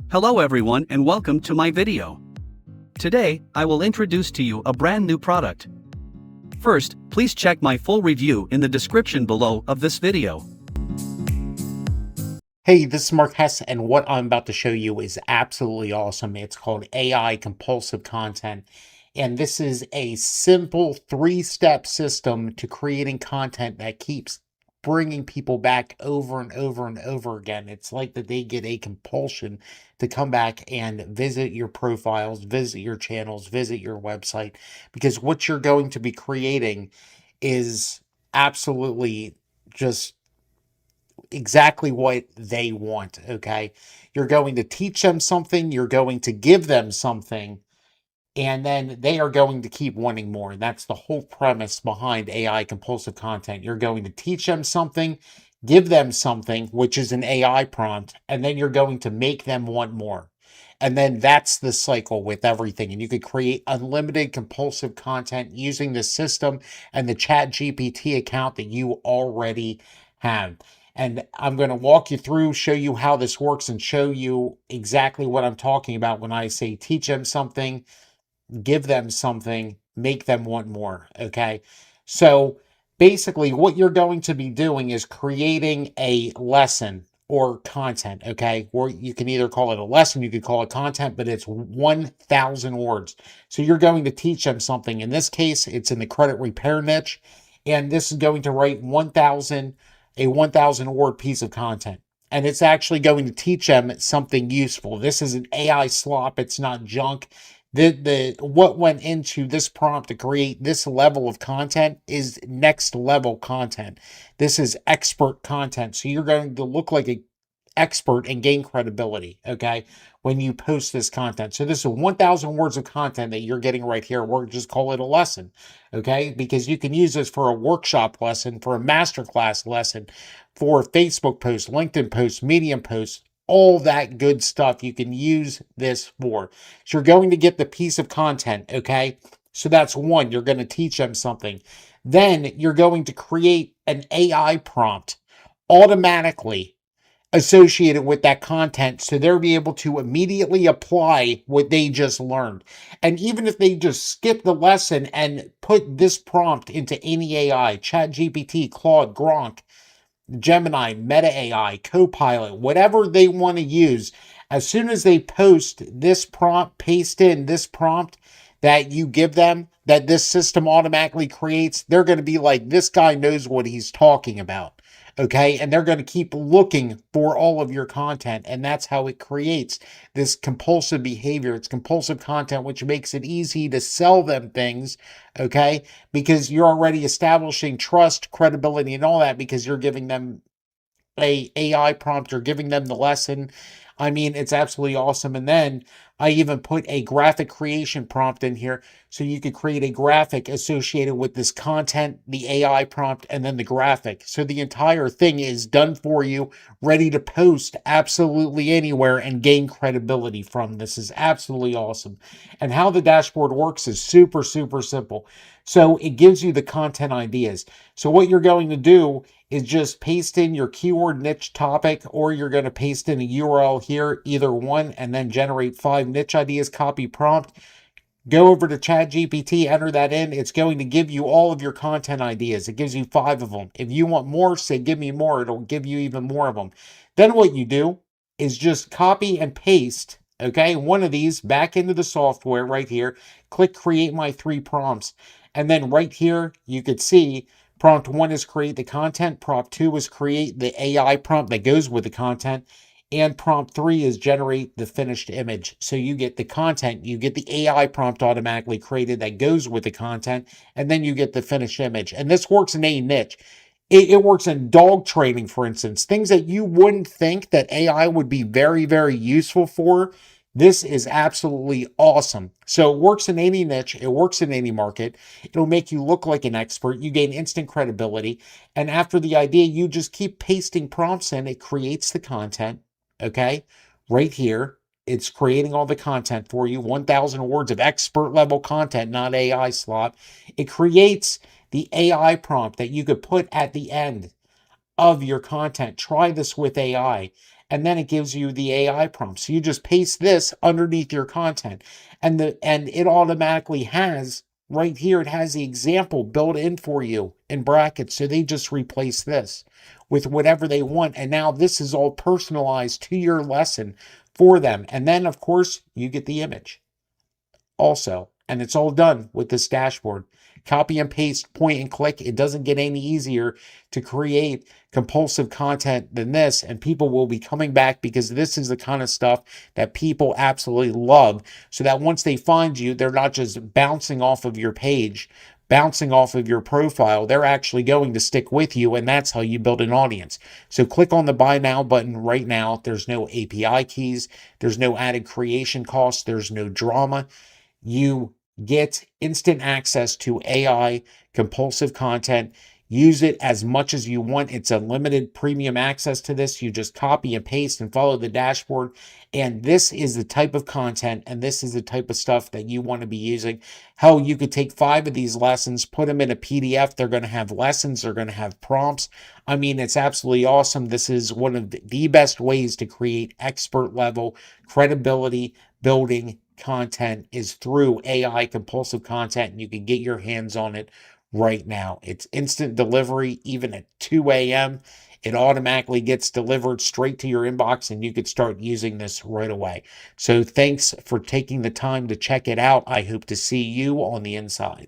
Hello everyone and welcome to my video. Today, I will introduce to you a brand new product. First, please check my full review in the description below of this video. Hey, this is Mark Hess, and what I'm about to show you is absolutely awesome. It's called AI Compulsive Content, and this is a simple three-step system to creating content that keeps bringing people back over and over and over again. It's like that they get a compulsion to come back and visit your profiles, visit your channels, visit your website, because what you're going to be creating is absolutely just exactly what they want. Okay. You're going to teach them something, you're going to give them something, and then they are going to keep wanting more. And that's the whole premise behind AI compulsive content. You're going to teach them something, give them something, which is an AI prompt, and then you're going to make them want more. And then that's the cycle with everything. And you could create unlimited compulsive content using the system and the ChatGPT account that you already have. And I'm going to walk you through, show you how this works, and show you exactly what I'm talking about when I say teach them something, give them something, make them want more. Okay. So basically, what you're going to be doing is creating a lesson or content. Okay. Or you can either call it a lesson, you could call it content, but it's 1,000 words. So you're going to teach them something. In this case, it's in the credit repair niche. And this is going to write a 1,000 word piece of content. And it's actually going to teach them something useful. This is an AI slop. It's not junk. What went into this prompt to create this level of content is next level content. This is expert content. So you're going to look like an expert and gain credibility, okay, when you post this content. So this is 1,000 words of content that you're getting right here. We'll just call it a lesson, okay, because you can use this for a workshop lesson, for a masterclass lesson, for Facebook posts, LinkedIn posts, Medium posts, all that good stuff you can use this for. So you're going to get the piece of content, okay? So that's one, you're going to teach them something. Then you're going to create an AI prompt automatically associated with that content, so they'll be able to immediately apply what they just learned. And even if they just skip the lesson and put this prompt into any AI, ChatGPT, Claude, Gronk, Gemini, Meta AI, Copilot, whatever they want to use, as soon as they post this prompt, paste in this prompt that you give them, that this system automatically creates, they're going to be like, this guy knows what he's talking about. Okay. And they're going to keep looking for all of your content. And that's how it creates this compulsive behavior. It's compulsive content, which makes it easy to sell them things. Okay. Because you're already establishing trust, credibility, and all that, because you're giving them a AI prompt, you're giving them the lesson. I mean, it's absolutely awesome. And then I even put a graphic creation prompt in here, so you could create a graphic associated with this content, the AI prompt, and then the graphic. So the entire thing is done for you, ready to post absolutely anywhere and gain credibility from. This is absolutely awesome. And how the dashboard works is super, super simple. So it gives you the content ideas. So what you're going to do is just paste in your keyword niche topic, or you're going to paste in a URL here, either one, and then generate 5 niche ideas, copy prompt. Go over to ChatGPT, enter that in. It's going to give you all of your content ideas. It gives you 5 of them. If you want more, say, give me more. It'll give you even more of them. Then what you do is just copy and paste, okay, one of these back into the software right here. Click create my 3 prompts. And then right here, you could see prompt 1 is create the content. Prompt 2 is create the AI prompt that goes with the content. And prompt 3 is generate the finished image. So you get the content, you get the AI prompt automatically created that goes with the content, and then you get the finished image. And this works in a niche. It works in dog training, for instance, things that you wouldn't think that AI would be very, very useful for. This is absolutely awesome. So it works in any niche. It works in any market. It'll make you look like an expert. You gain instant credibility. And after the idea, you just keep pasting prompts in. It creates the content. Okay. Right here, it's creating all the content for you. 1,000 words of expert level content, not AI slot. It creates the AI prompt that you could put at the end of your content. Try this with AI. and then it gives you the AI prompt. So you just paste this underneath your content, and it automatically has right here, it has the example built in for you in brackets. So they just replace this with whatever they want. And now this is all personalized to your lesson for them. And then, of course, you get the image also. And it's all done with this dashboard. Copy and paste, point and click. It doesn't get any easier to create compulsive content than this. And people will be coming back because this is the kind of stuff that people absolutely love. So that once they find you, they're not just bouncing off of your page, bouncing off of your profile. They're actually going to stick with you. And that's how you build an audience. So click on the buy now button right now. There's no API keys. There's no added creation costs. There's no drama. You get instant access to AI compulsive content. Use it as much as you want. It's unlimited premium access to this. You just copy and paste and follow the dashboard. And this is the type of content and this is the type of stuff that you want to be using. Hell, you could take 5 of these lessons, put them in a PDF. They're going to have lessons. They're going to have prompts. I mean, it's absolutely awesome. This is one of the best ways to create expert level credibility building content is through AI compulsive content, and you can get your hands on it right now. It's instant delivery, even at 2 a.m. It automatically gets delivered straight to your inbox, and you could start using this right away. So thanks for taking the time to check it out. I hope to see you on the inside.